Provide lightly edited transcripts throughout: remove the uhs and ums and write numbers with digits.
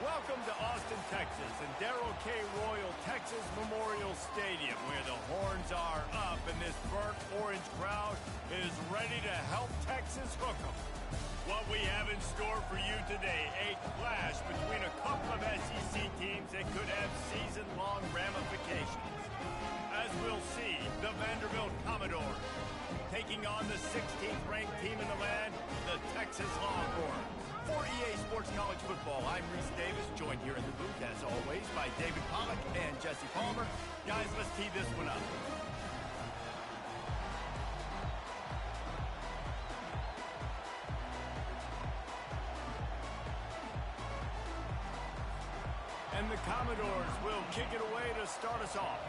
Welcome to Austin, Texas, and Darrell K. Royal Texas Memorial Stadium, where the horns are up and this burnt orange crowd is ready to help Texas hook 'em. What we have in store for you today, a clash between a couple of SEC teams that could have season-long ramifications. As we'll see, the Vanderbilt Commodores taking on the 16th-ranked team in the land, the Texas Longhorns. For EA Sports College Football, I'm Reese Davis, joined here in the booth, as always, by David Pollack and Jesse Palmer. Guys, let's tee this one up. And the Commodores will kick it away to start us off.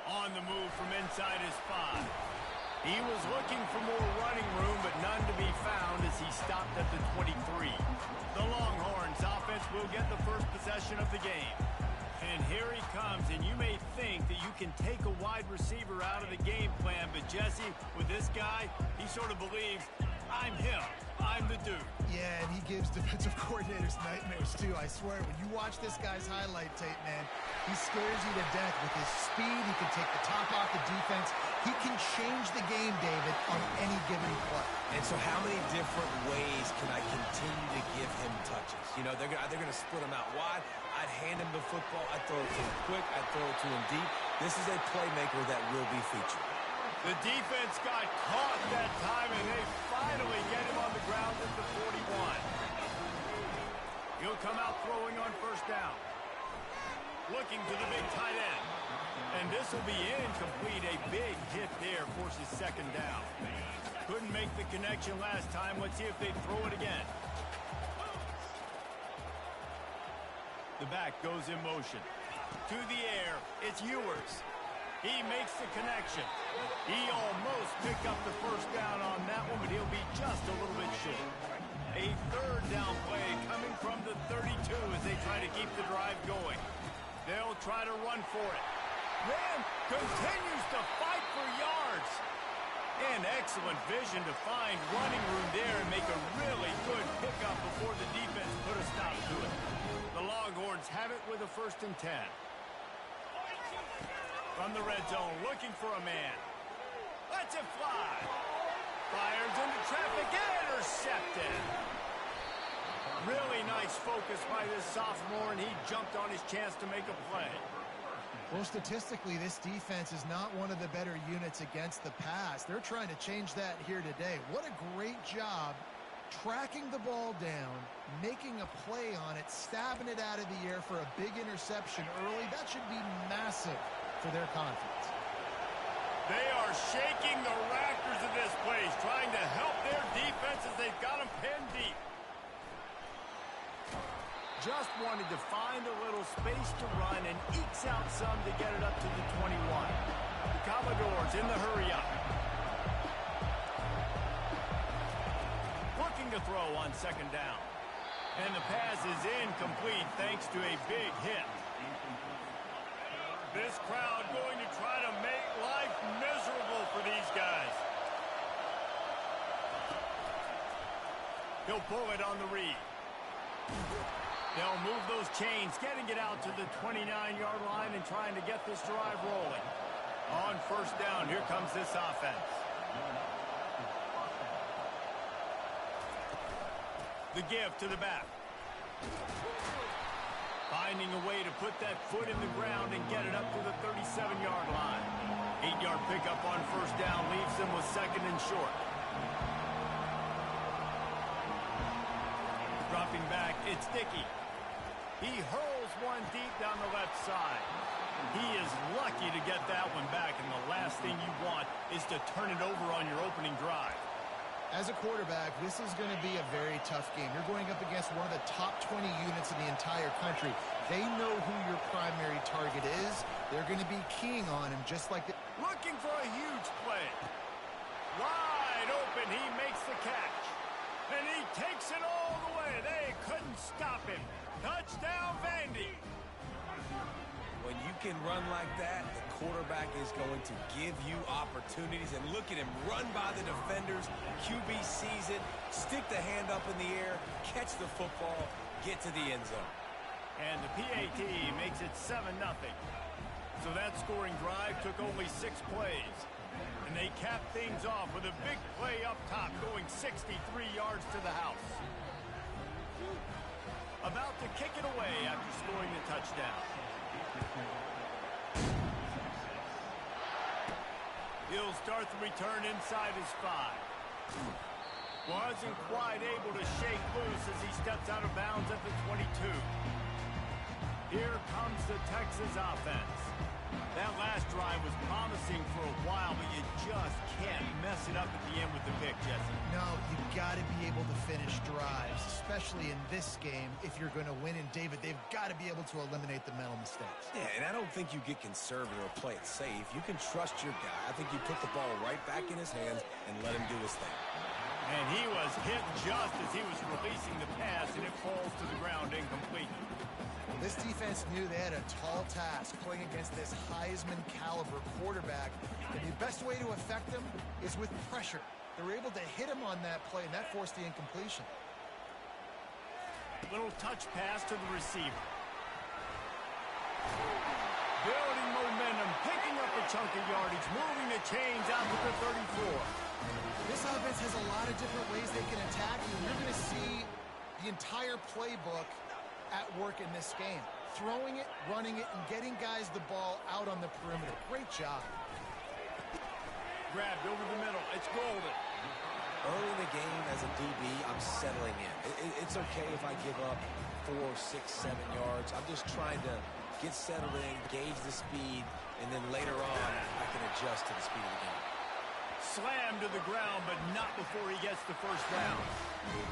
On the move from inside his 5. He was looking for more running room, but none to be found as he stopped at the 23. The Longhorns offense will get the first possession of the game. And here he comes, and you may think that you can take a wide receiver out of the game plan, but Jesse, with this guy, he sort of believes, I'm him. I'm the dude. Yeah, and he gives defensive coordinators nightmares, too. I swear, when you watch this guy's highlight tape, man, he scares you to death with his speed. He can take the top off the defense. He can change the game, David, on any given play. And so how many different ways can I continue to give him touches? You know, they're going to split him out wide. I'd hand him the football. I'd throw it to him quick. I'd throw it to him deep. This is a playmaker that will be featured. The defense got caught that time, and they finally get him on the ground at the 41. He'll come out throwing on first down. Looking to the big tight end. And this will be incomplete. A big hit there forces second down. Couldn't make the connection last time. Let's see if they throw it again. The back goes in motion. To the air, it's Ewers. He makes the connection. He almost picked up the first down on that one, but he'll be just a little bit short. A third down play coming from the 32 as they try to keep the drive going. They'll try to run for it. Then continues to fight for yards. And excellent vision to find running room there and make a really good pickup before the defense put a stop to it. The Longhorns have it with a 1st and 10. From the red zone, looking for a man. Lets it fly. Fires into traffic and intercepted. Really nice focus by this sophomore, and he jumped on his chance to make a play. Well, statistically, this defense is not one of the better units against the pass. They're trying to change that here today. What a great job tracking the ball down, making a play on it, stabbing it out of the air for a big interception early. That should be massive for their confidence. They are shaking the rafters of this place, trying to help their defense as they've got them pinned deep. Just wanted to find a little space to run and ekes out some to get it up to the 21. The Commodores in the hurry-up. Looking to throw on second down. And the pass is incomplete thanks to a big hit. This crowd going to try to make life miserable for these guys. He'll pull it on the read. They'll move those chains, getting it out to the 29-yard line and trying to get this drive rolling. On first down, here comes this offense. The give to the back. Finding a way to put that foot in the ground and get it up to the 37-yard line. 8-yard pickup on first down leaves them with 2nd and short. Dropping back, it's Dickey. He hurls one deep down the left side. He is lucky to get that one back, and the last thing you want is to turn it over on your opening drive. As a quarterback, this is going to be a very tough game. You're going up against one of the top 20 units in the entire country. They know who your primary target is. They're going to be keying on him just like the... Looking for a huge play. Wide open, he makes the catch. And he takes it all the way. They couldn't stop him. Touchdown, Vandy. When you can run like that, the quarterback is going to give you opportunities. And look at him run by the defenders. QB sees it, stick the hand up in the air, catch the football, get to the end zone. And the PAT makes it 7-0. So that scoring drive took only 6 plays. And they capped things off with a big play up top, going 63 yards to the house. About to kick it away after scoring the touchdown. He'll start the return inside his 5. Wasn't quite able to shake loose as he steps out of bounds at the 22. Here comes the Texas offense. That last drive was promising for a while, but you just can't mess it up at the end with the pick, Jesse. No, you've got to be able to finish drives, especially in this game if you're going to win. And, David, they've got to be able to eliminate the mental mistakes. Yeah, and I don't think you get conservative or play it safe. You can trust your guy. I think you put the ball right back in his hands and let him do his thing. And he was hit just as he was releasing the pass, and it falls to the ground incomplete. This defense knew they had a tall task playing against this Heisman-caliber quarterback, and the best way to affect him is with pressure. They were able to hit him on that play, and that forced the incompletion. Little touch pass to the receiver. Building momentum, picking up a chunk of yardage, moving the chains out to the 34. This offense has a lot of different ways they can attack you, and you're going to see the entire playbook at work in this game. Throwing it, running it, and getting guys the ball out on the perimeter. Great job. Grabbed over the middle. It's golden. Early in the game as a DB, I'm settling in. It's okay if I give up 4, 6, 7 yards. I'm just trying to get settled in, gauge the speed, and then later on, I can adjust to the speed of the game. Slammed to the ground, but not before he gets the first down.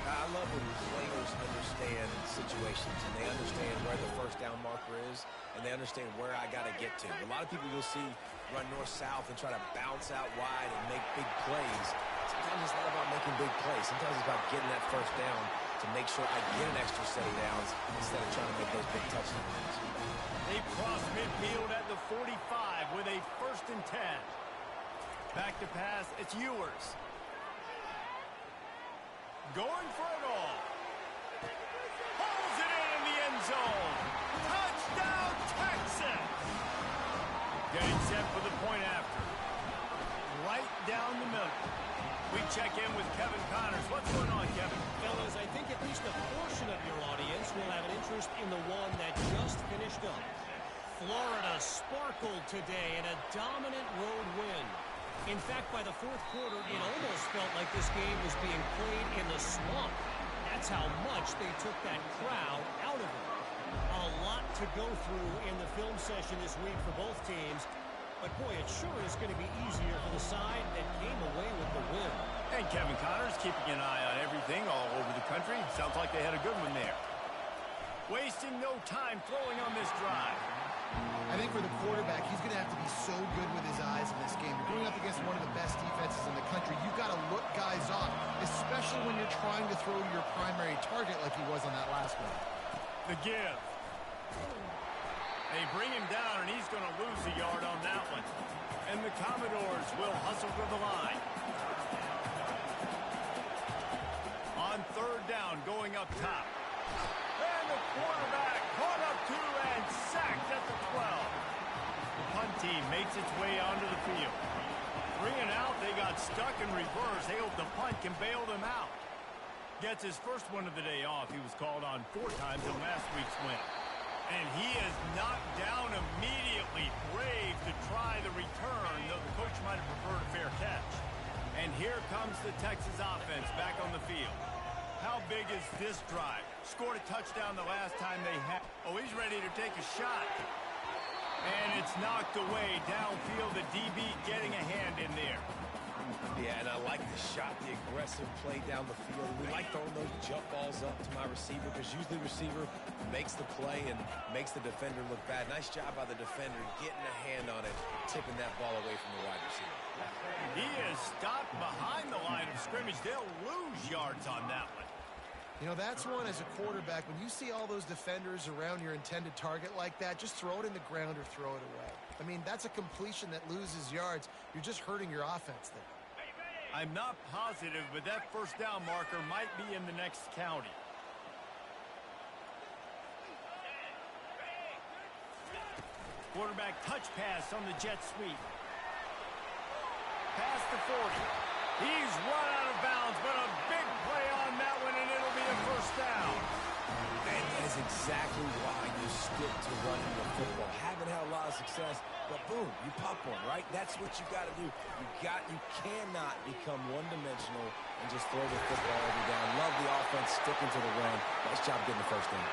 I love when players understand situations, and they understand where the first down marker is, and they understand where I got to get to. A lot of people you'll see run north-south and try to bounce out wide and make big plays. Sometimes it's not about making big plays. Sometimes it's about getting that first down to make sure I get an extra set of downs instead of trying to make those big touchdowns. They cross midfield at the 45 with a 1st and 10. Back to pass, it's Ewers. Going for it all. Pulls it in the end zone. Touchdown, Texas! Getting set for the point after. Right down the middle. We check in with Kevin Connors. What's going on, Kevin? Fellas, I think at least a portion of your audience will have an interest in the one that just finished up. Florida sparkled today in a dominant road win. In fact, by the 4th quarter, it almost felt like this game was being played in the swamp. That's how much they took that crowd out of it. A lot to go through in the film session this week for both teams. But, boy, it sure is going to be easier for the side that came away with the win. And Kevin Connors keeping an eye on everything all over the country. Sounds like they had a good one there. Wasting no time throwing on this drive. I think for the quarterback, he's going to have to be so good with his eyes in this game. You're going up against one of the best defenses in the country. You've got to look guys off, especially when you're trying to throw to your primary target like he was on that last one. The give. They bring him down, and he's going to lose a yard on that one. And the Commodores will hustle to the line. On 3rd down, going up top. And the quarterback caught up to and sacked at the 12. The punt team makes its way onto the field. 3 and out, they got stuck in reverse. They hope the punt can bail them out. Gets his first one of the day off. He was called on 4 times in last week's win. And he is knocked down immediately. Brave to try the return, though the coach might have preferred a fair catch. And here comes the Texas offense back on the field. How big is this drive? Scored a touchdown the last time they had. Oh, he's ready to take a shot. And it's knocked away downfield. The DB getting a hand in there. Yeah, and I like the shot, the aggressive play down the field. We like throwing those jump balls up to my receiver because usually the receiver makes the play and makes the defender look bad. Nice job by the defender getting a hand on it, tipping that ball away from the wide receiver. He is stopped behind the line of scrimmage. They'll lose yards on that one. You know, that's one as a quarterback. When you see all those defenders around your intended target like that, just throw it in the ground or throw it away. I mean, that's a completion that loses yards. You're just hurting your offense there. I'm not positive, but that first down marker might be in the next county. Quarterback touch pass on the jet sweep. Past the 40. He's run out of bounds, but a big play on that one, and it'll be a first down. And that is exactly why you stick to running the football. Haven't had a lot of success, but boom, you pop one, right? That's what you got to do. You cannot become one-dimensional and just throw the football every down. Love the offense sticking to the run. Nice job getting the first down.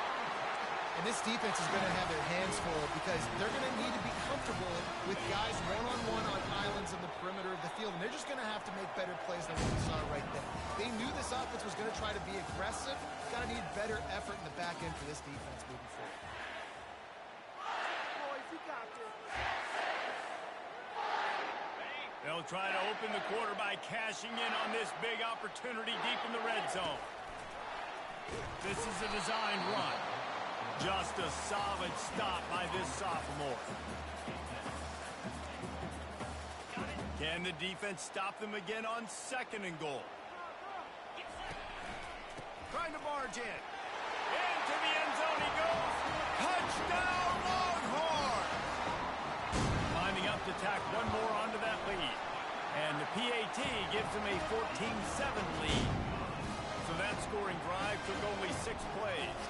And this defense is going to have their hands full because they're going to need to be comfortable with guys one-on-one on islands in the perimeter of the field. And they're just going to have to make better plays than what we saw right there. They knew this offense was going to try to be aggressive. Got to need better effort in the back end for this defense moving forward. Boys, you got this. They'll try to open the quarter by cashing in on this big opportunity deep in the red zone. This is a design run. Just a solid stop by this sophomore. Can the defense stop them again on 2nd and goal? Trying to barge in. Into the end zone he goes. Touchdown, Longhorn! Lining up to tack one more onto that lead. And the PAT gives them a 14-7 lead. So that scoring drive took only 6 plays.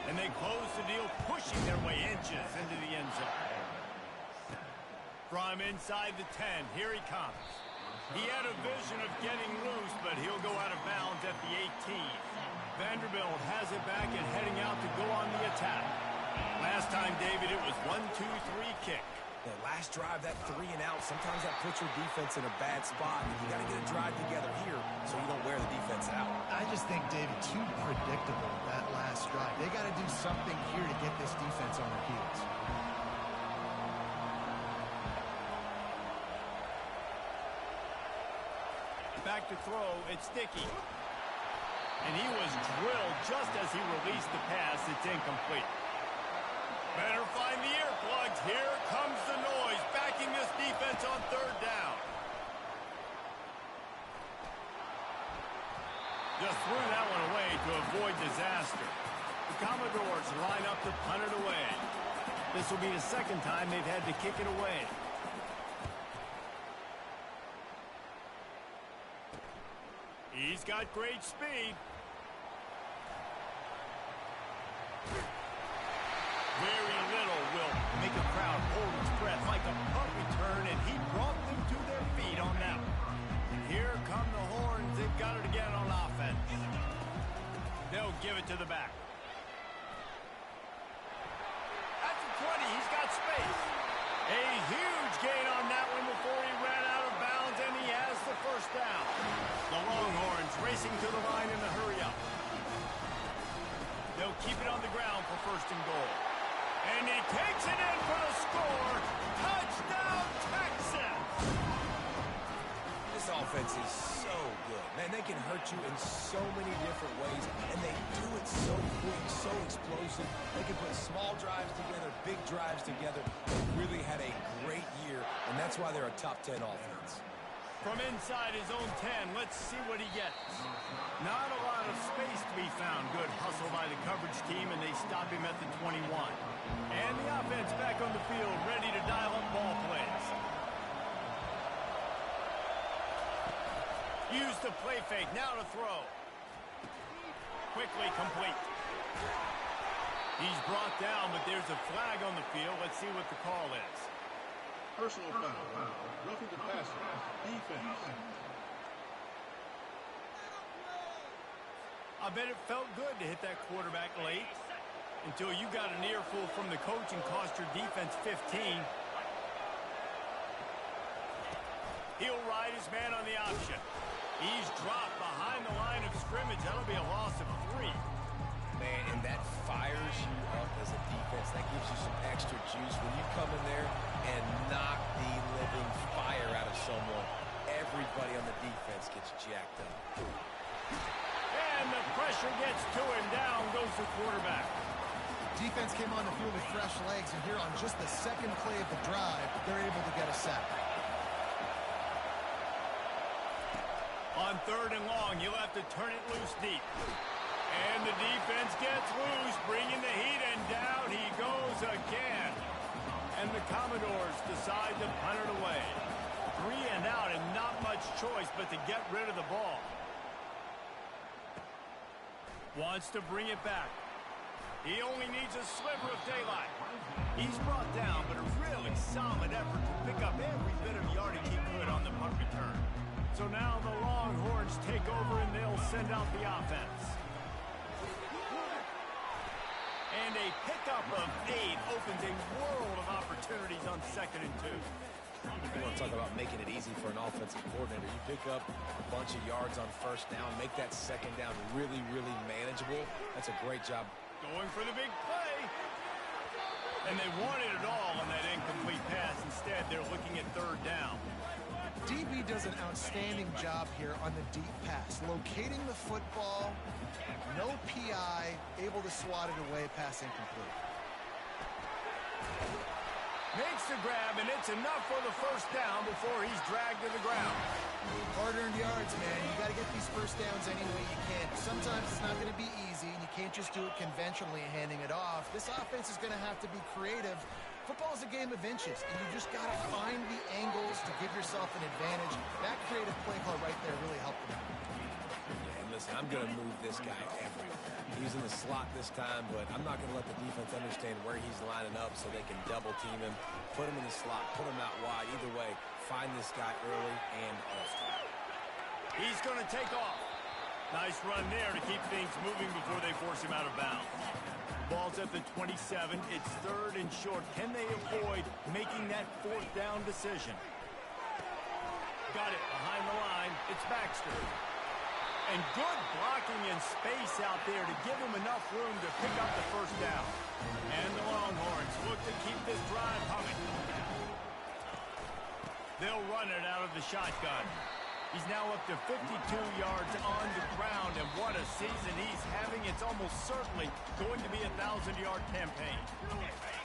And they close the deal, pushing their way inches into the end zone. From inside the 10, here he comes. He had a vision of getting loose, but he'll go out of bounds at the 18. Vanderbilt has it back and heading out to go on the attack. Last time, David, it was 1-2-3 kick. The last drive, that 3 and out, sometimes that puts your defense in a bad spot. You got to get a drive together here so you don't wear the defense out. I just think, David, too predictable that last drive. They got to do something here to get this defense on their heels. Back to throw, it's Sticky. And he was drilled just as he released the pass. It's incomplete. Better find the earplugs. Here comes the noise, backing this defense on 3rd down. Just threw that one away to avoid disaster. The Commodores line up to punt it away. This will be the 2nd time they've had to kick it away. He's got great speed. Very little will make a crowd hold its breath like a punt return, and he brought them to their feet on that one. And here come the Horns. They've got it again on offense. They'll give it to the back. At the 20, he's got space. A huge gain on that one before he ran out of bounds, and he has the first down. The Longhorns racing to the line in the hurry-up. They'll keep it on the ground for 1st and goal. And he takes it in for the score. Touchdown, Texas! This offense is so good. Man, they can hurt you in so many different ways, and they do it so quick, so explosive. They can put small drives together, big drives together. They really had a great year, and that's why they're a top 10 offense. From inside his own 10, let's see what he gets. Not a lot of space to be found. Good hustle by the coverage team, and they stop him at the 21. And the offense back on the field, ready to dial up ball plays. Use the play fake, now to throw. Quickly complete. He's brought down, but there's a flag on the field. Let's see what the call is. Personal foul. Roughing the passer. Defense. I bet it felt good to hit that quarterback late until you got an earful from the coach and cost your defense 15. He'll ride his man on the option. He's dropped behind the line of scrimmage. That'll be a loss of 3. Man, and that fires you up as a defense. That gives you some extra juice. When you come in there and knock the living fire out of someone, everybody on the defense gets jacked up. And the pressure pressure gets to him. Down goes the quarterback. Defense came on the field with fresh legs, and here on just the second play of the drive, they're able to get a sack. On 3rd and long, you'll have to turn it loose deep. And the defense gets loose, bringing the heat, and down he goes again. And the Commodores decide to punt it away. 3 and out, and not much choice but to get rid of the ball. Wants to bring it back. He only needs a sliver of daylight. He's brought down, but a really solid effort to pick up every bit of yardage he could on the punt return. So now the Longhorns take over, and they'll send out the offense. And a pickup of 8 opens a world of opportunities on 2nd and 2. You want to talk about making it easy for an offensive coordinator. You pick up a bunch of yards on 1st down, make that 2nd down really, really manageable. That's a great job. Going for the big play. And they wanted it all on that incomplete pass. Instead, they're looking at 3rd down. DB does an outstanding job here on the deep pass, locating the football, no PI, able to swat it away, pass incomplete. Makes the grab, and it's enough for the 1st down before he's dragged to the ground. Hard-earned yards, man. You got to get these 1st downs any way you can. Sometimes it's not going to be easy, and you can't just do it conventionally handing it off. This offense is going to have to be creative. Football is a game of inches, and you just got to find the angles to give yourself an advantage. That creative play call right there really helped them. Yeah, and listen, I'm going to move this guy everywhere. He's in the slot this time, but I'm not going to let the defense understand where he's lining up so they can double team him, put him in the slot, put him out wide. Either way, find this guy early and often. He's going to take off. Nice run there to keep things moving before they force him out of bounds. Ball's at the 27. It's 3rd and short. Can they avoid making that 4th down decision? Got it behind the line. It's Baxter. And good blocking in space out there to give him enough room to pick up the 1st down. And the Longhorns look to keep this drive humming. They'll run it out of the shotgun. He's now up to 52 yards on the ground, and what a season he's having. It's almost certainly going to be a 1,000-yard campaign.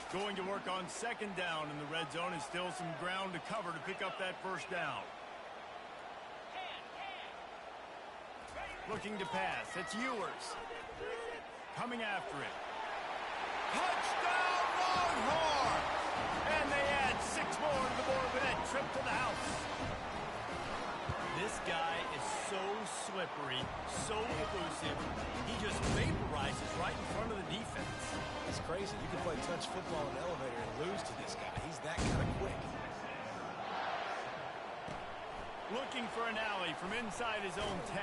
Going to work on 2nd down in the red zone, and still some ground to cover to pick up that 1st down. Looking to pass. It's Ewers. Coming after it. Touchdown, Longhorns! And they add 6 more to the board with that trip to the house. This guy is so slippery, so elusive. He just vaporizes right in front of the defense. It's crazy. You can play touch football in the elevator and lose to this guy. He's that kind of quick. Looking for an alley from inside his own 10.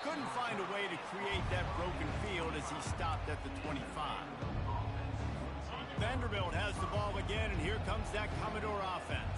Couldn't find a way to create that broken field as he stopped at the 25. Vanderbilt has the ball again, and here comes that Commodore offense.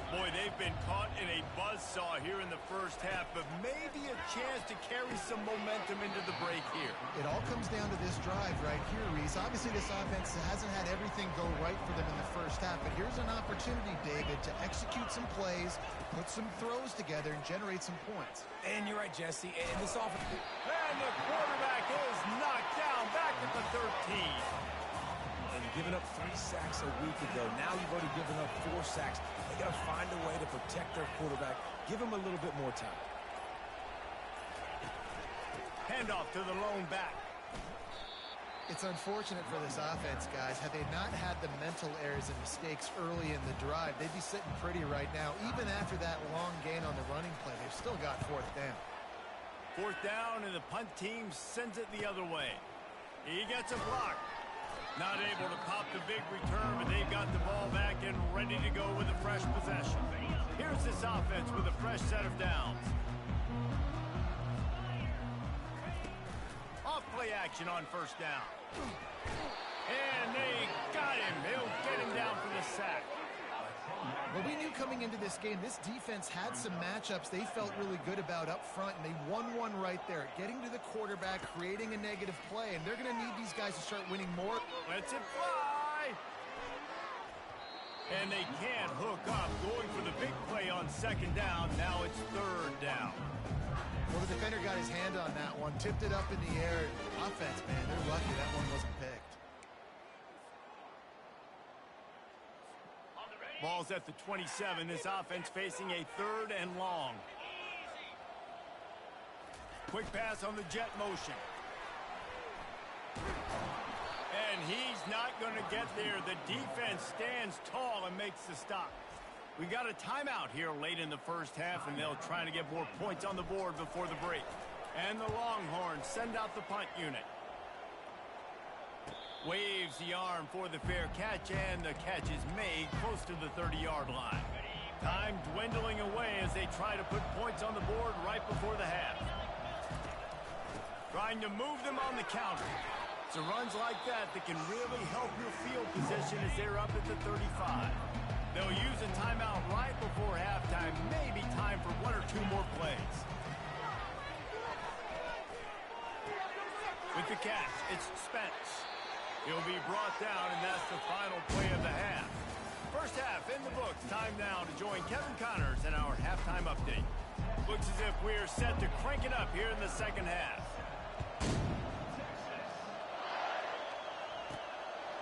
Boy, they've been caught in a buzzsaw here in the 1st half, but maybe a chance to carry some momentum into the break here. It all comes down to this drive right here, Reese. Obviously, this offense hasn't had everything go right for them in the 1st half, but here's an opportunity, David, to execute some plays, put some throws together, and generate some points. And you're right, Jesse. And this offense... And the quarterback is knocked down back at the 13. And giving up 3 sacks a week ago. Now you've already given up 4 sacks. They got to find a way to protect their quarterback. Give him a little bit more time. Handoff to the lone back. It's unfortunate for this offense, guys. Had they not had the mental errors and mistakes early in the drive, they'd be sitting pretty right now. Even after that long gain on the running play, they've still got 4th down. 4th down, and the punt team sends it the other way. He gets a block. Not able to pop the big return, but they've got the ball back and ready to go with a fresh possession. Here's this offense with a fresh set of downs. Off play action on 1st down. And they got him. They'll get him down for the sack. Well, we knew coming into this game, this defense had some matchups they felt really good about up front, and they won one right there. Getting to the quarterback, creating a negative play, and they're going to need these guys to start winning more. Lets it fly. And they can't hook up. Going for the big play on 2nd down. Now it's 3rd down. Well, the defender got his hand on that one, tipped it up in the air. Offense, man, they're lucky that one wasn't picked. Ball's at the 27. This offense facing a 3rd and long. Quick pass on the jet motion. And he's not going to get there. The defense stands tall and makes the stop. We got a timeout here late in the first half, and they'll try to get more points on the board before the break. And the Longhorns send out the punt unit. Waves the arm for the fair catch, and the catch is made close to the 30-yard line. Time dwindling away as they try to put points on the board right before the half. Trying to move them on the counter. So runs like that can really help your field position as they're up at the 35. They'll use a timeout right before halftime, maybe time for 1 or 2 more plays. With the catch, it's Spence. He'll be brought down, and that's the final play of the half. First half in the books. Time now to join Kevin Connors in our halftime update. Looks as if we're set to crank it up here in the second half.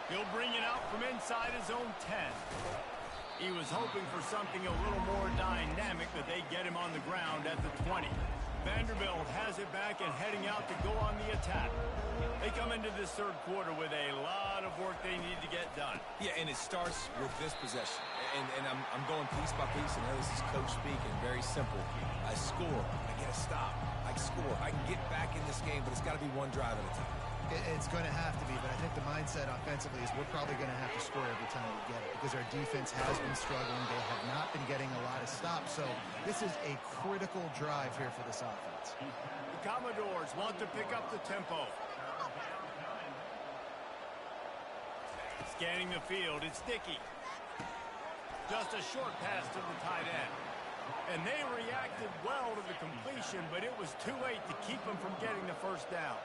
He'll bring it out from inside his own 10. He was hoping for something a little more dynamic, but they get him on the ground at the 20. Vanderbilt has it back and heading out to go on the attack. They come into this third quarter with a lot of work they need to get done. Yeah, and it starts with this possession. And I'm going piece by piece, and this is coach speaking. Very simple. I score. I get a stop. I score. I can get back in this game, but it's got to be one drive at a time. It's going to have to be, but I think the mindset offensively is we're probably going to have to score every time we get it because our defense has been struggling. They have not been getting a lot of stops, so this is a critical drive here for this offense. The Commodores want to pick up the tempo. Scanning the field, it's Dickey. Just a short pass to the tight end. And they reacted well to the completion, but it was too late to keep them from getting the first down.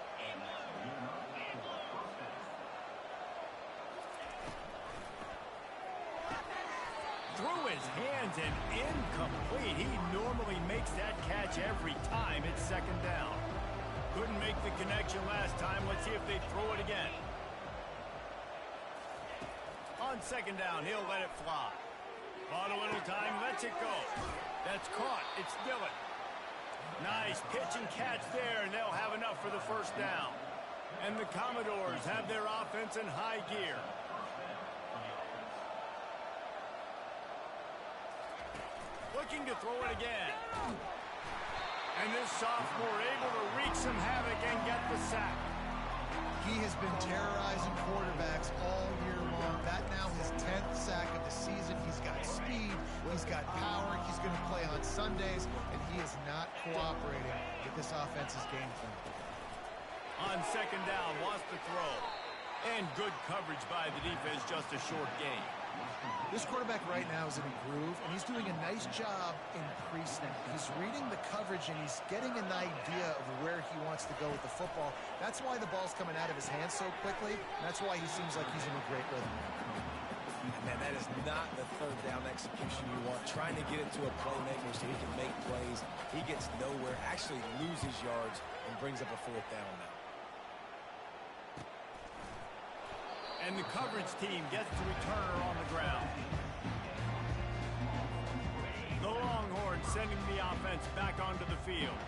Through his hands and incomplete. He normally makes that catch every time it's second down. Couldn't make the connection last time. Let's see if they throw it again. On second down, he'll let it fly. Bought a little time, lets it go. That's caught. It's Dillon. Nice pitch and catch there, and they'll have enough for the first down. And the Commodores have their offense in high gear. Looking to throw it again. And this sophomore able to wreak some havoc and get the sack. He has been terrorizing quarterbacks all year long. That now his 10th sack of the season. He's got speed. He's got power. He's going to play on Sundays, and he is not cooperating with this offense's game plan. On second down, wants to throw. And good coverage by the defense, just a short gain. This quarterback right now is in a groove, and he's doing a nice job in pre-snap. He's reading the coverage, and he's getting an idea of where he wants to go with the football. That's why the ball's coming out of his hands so quickly. That's why he seems like he's in a great rhythm. Man, that is not the third down execution you want. Trying to get it to a playmaker so he can make plays. He gets nowhere, actually loses yards, and brings up a fourth down now. And the coverage team gets to return her on the ground. The Longhorns sending the offense back onto the field.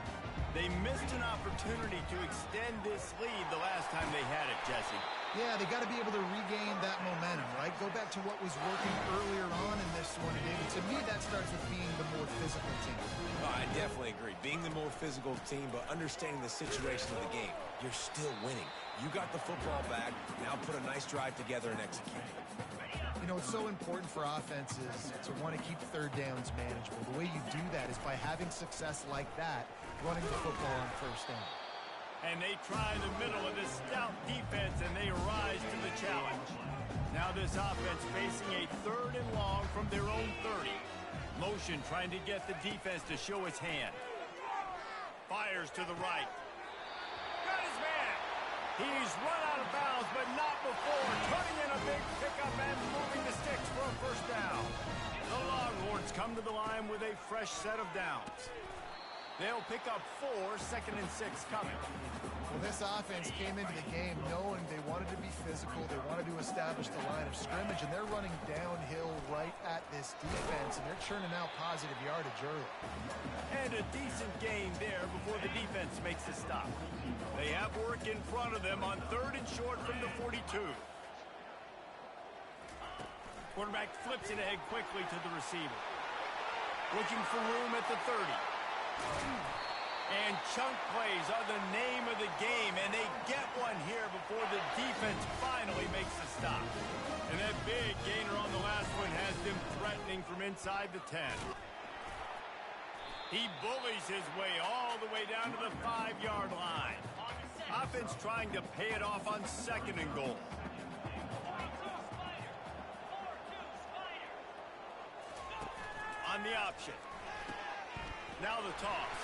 They missed an opportunity to extend this lead the last time they had it, Jesse. Yeah, they got to be able to regain that momentum, right? Go back to what was working earlier on in this one. And David, to me, that starts with being the more physical team. Oh, I definitely agree. Being the more physical team, but understanding the situation of the game. You're still winning. You got the football back. Now put a nice drive together and execute it. You know, it's so important for offenses to want to keep third downs manageable. The way you do that is by having success like that, running the football on first down. And they try in the middle of this stout defense, and they rise to the challenge. Now this offense facing a third and long from their own 30. Motion trying to get the defense to show its hand. Fires to the right. Got his man. He's run out of bounds, but not before. Turning in a big pickup and moving the sticks for a first down. The Longhorns come to the line with a fresh set of downs. They'll pick up 4, 2nd and 6 coming. Well, this offense came into the game knowing they wanted to be physical, they wanted to establish the line of scrimmage, and they're running downhill right at this defense, and they're churning out positive yardage early. And a decent gain there before the defense makes a stop. They have work in front of them on 3rd and short from the 42. Quarterback flips it ahead quickly to the receiver. Looking for room at the 30. And chunk plays are the name of the game, and they get one here before the defense finally makes the stop. And that big gainer on the last one has them threatening from inside the 10. He bullies his way all the way down to the 5-yard line. Offense trying to pay it off on 2nd and goal. On the option. Now the toss.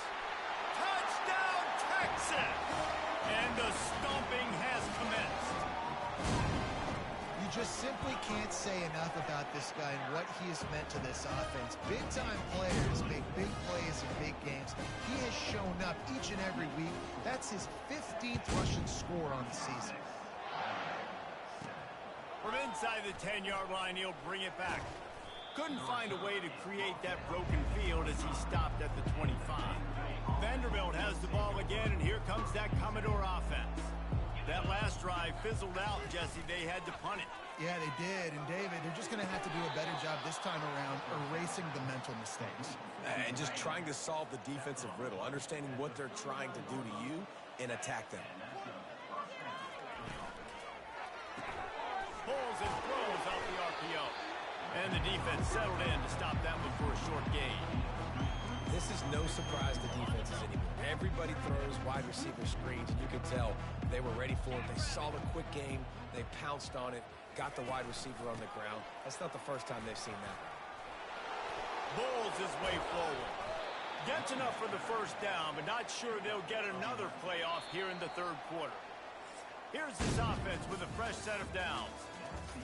Touchdown, Texas! And the stomping has commenced. You just simply can't say enough about this guy and what he has meant to this offense. Big-time players make big plays in big games. He has shown up each and every week. That's his 15th rushing score on the season. From inside the 10-yard line, he'll bring it back. Couldn't find a way to create that broken field as he stopped at the 25. Vanderbilt has the ball again, and here comes that Commodore offense. That last drive fizzled out, Jesse. They had to punt it. Yeah, they did. And, David, they're just going to have to do a better job this time around erasing the mental mistakes. And just trying to solve the defensive riddle, understanding what they're trying to do to you and attack them. Pulls and throws out the RPO. And the defense settled in to stop that one for a short gain. This is no surprise to defenses anymore. Everybody throws wide receiver screens, and you can tell they were ready for it. They saw the quick game. They pounced on it, got the wide receiver on the ground. That's not the first time they've seen that. Bulls his way forward. Gets enough for the first down, but not sure they'll get another play off here in the 3rd quarter. Here's this offense with a fresh set of downs.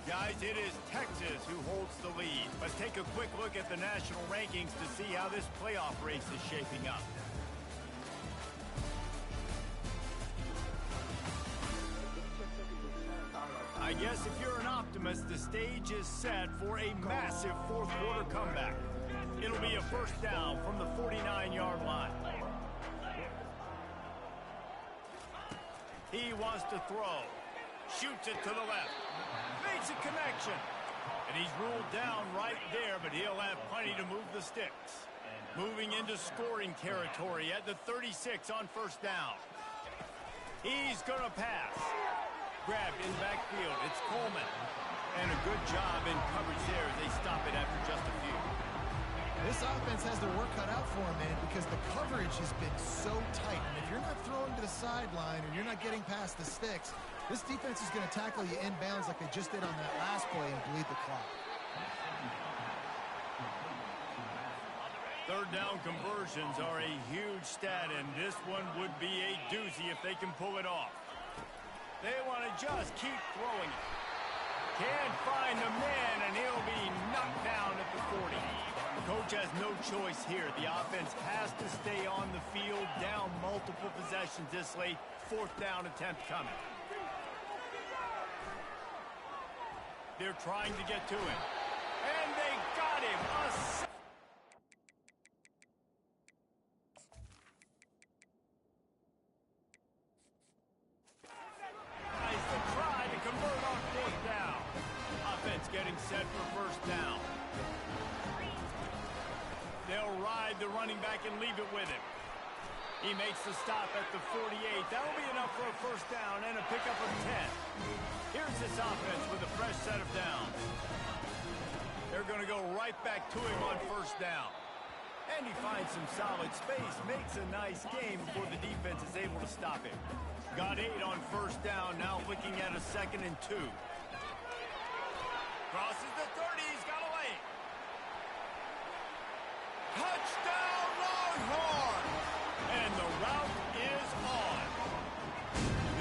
Guys, it is Texas who holds the lead. Let's take a quick look at the national rankings to see how this playoff race is shaping up. I guess if you're an optimist, the stage is set for a massive 4th quarter comeback. It'll be a first down from the 49-yard line. He wants to throw. Shoots it to the left. Makes a connection. And he's ruled down right there, but he'll have plenty to move the sticks. Moving into scoring territory at the 36 on first down. He's going to pass. Grabbed in backfield. It's Coleman. And a good job in coverage there as they stop it after just a few. This offense has their work cut out for them, man, because the coverage has been so tight. And if you're not throwing to the sideline or you're not getting past the sticks, this defense is going to tackle you inbounds like they just did on that last play and bleed the clock. 3rd down conversions are a huge stat, and this one would be a doozy if they can pull it off. They want to just keep throwing it. Can't find the man, and he'll be knocked down at the 40. The coach has no choice here. The offense has to stay on the field, down multiple possessions this late. 4th down attempt coming. They're trying to get to him. And they got him. To try to convert on 4th down. Offense getting set for first down. They'll ride the running back and leave it with him. He makes the stop at the 48. That'll be enough for a first down and a pickup of 10. Here's this offense with a fresh set of downs. They're going to go right back to him on first down. And he finds some solid space, makes a nice game before the defense is able to stop him. Got 8 on first down, now looking at a 2nd and 2. Crosses the 30, he's got a lane. Touchdown, Longhorns! And the route is on.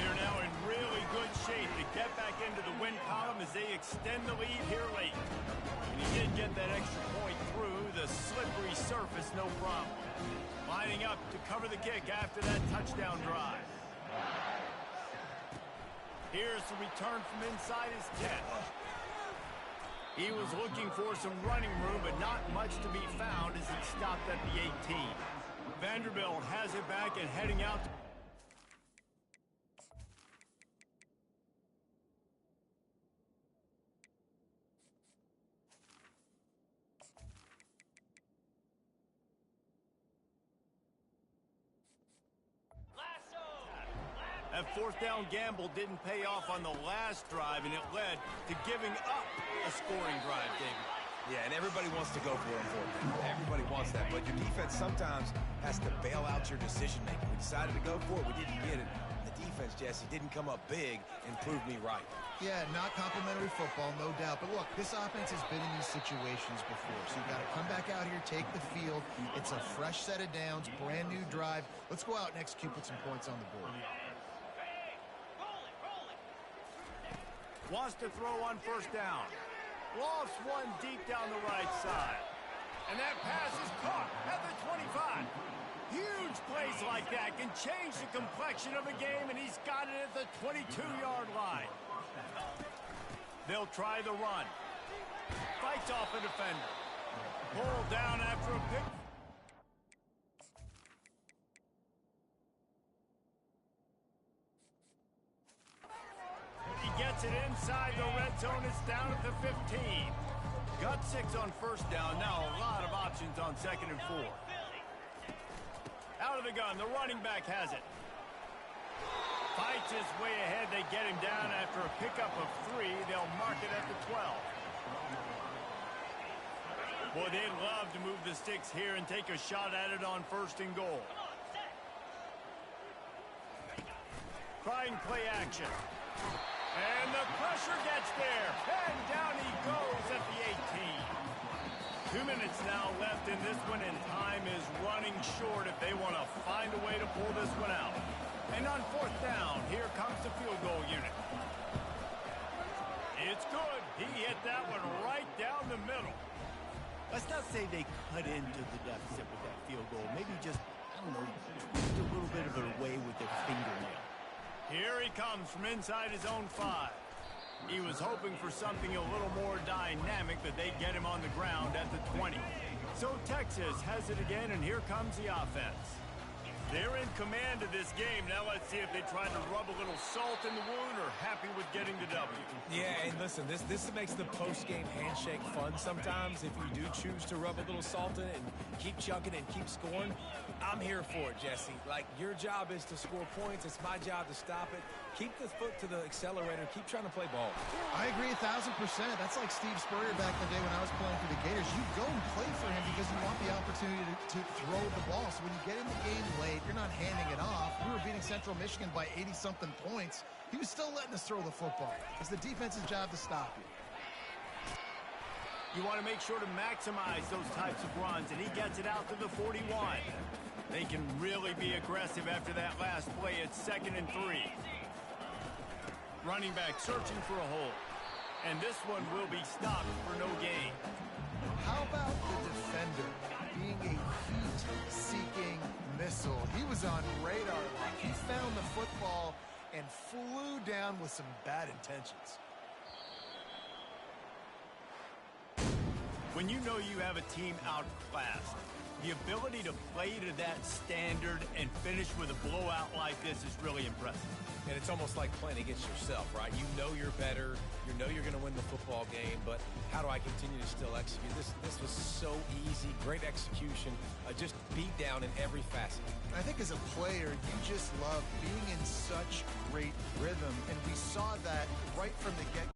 They're now in really good shape to get back into the win column as they extend the lead here late. And he did get that extra point through the slippery surface, no problem. Lining up to cover the kick after that touchdown drive. Here's the return from inside his 10. He was looking for some running room, but not much to be found as he stopped at the 18. Vanderbilt has it back and heading out. That fourth down gamble didn't pay off on the last drive, and it led to giving up a scoring drive, David. Yeah, and everybody wants to go for it on fourth down. Everybody wants that, but your defense sometimes has to bail out your decision-making. We decided to go for it. We didn't get it. The defense, Jesse, didn't come up big and prove me right. Yeah, not complimentary football, no doubt. But look, this offense has been in these situations before, so you've got to come back out here, take the field. It's a fresh set of downs, brand new drive. Let's go out and execute with some points on the board. Wants to throw on first down. Lofts one deep down the right side. And that pass is caught at the 25. Huge plays like that can change the complexion of a game, and he's got it at the 22-yard line. They'll try the run. Fights off a defender. Pulled down after a pick. Gets it inside the red zone. It's down at the 15. Got 6 on first down. Now a lot of options on 2nd and 4. Out of the gun. The running back has it. Fights his way ahead. They get him down after a pickup of 3. They'll mark it at the 12. Boy, they'd love to move the sticks here and take a shot at it on 1st and goal. Trying play action. And the pressure gets there. And down he goes at the 18. 2 minutes now left in this one, and time is running short if they want to find a way to pull this one out. And on 4th down, here comes the field goal unit. It's good. He hit that one right down the middle. Let's not say they cut into the deficit with that field goal. Maybe just, I don't know, tweaked a little bit of it away with their fingernail. Here he comes from inside his own 5. He was hoping for something a little more dynamic, but they get him on the ground at the 20. So Texas has it again, and here comes the offense. They're in command of this game. Now let's see if they try to rub a little salt in the wound or happy with getting the W. Yeah, and listen, this makes the post-game handshake fun sometimes if you do choose to rub a little salt in it and keep chucking and keep scoring. I'm here for it, Jesse. Like, your job is to score points. It's my job to stop it. Keep the foot to the accelerator. Keep trying to play ball. I agree 1,000%. That's like Steve Spurrier back in the day when I was playing for the Gators. You go and play for him because you want the opportunity to throw the ball. So when you get in the game late, you're not handing it off. We were beating Central Michigan by 80-something points. He was still letting us throw the football. It's the defense's job to stop you. You want to make sure to maximize those types of runs, and he gets it out to the 41. They can really be aggressive after that last play. It's 2nd and 3. Running back searching for a hole. And this one will be stopped for no gain. How about the defender being a heat-seeking missile? He was on radar lock. He found the football and flew down with some bad intentions. When you know you have a team outclassed, the ability to play to that standard and finish with a blowout like this is really impressive. And it's almost like playing against yourself, right? You know you're better. You know you're going to win the football game, but how do I continue to still execute? This was so easy. Great execution. Just beat down in every facet. I think as a player, you just love being in such great rhythm, and we saw that right from the get-go.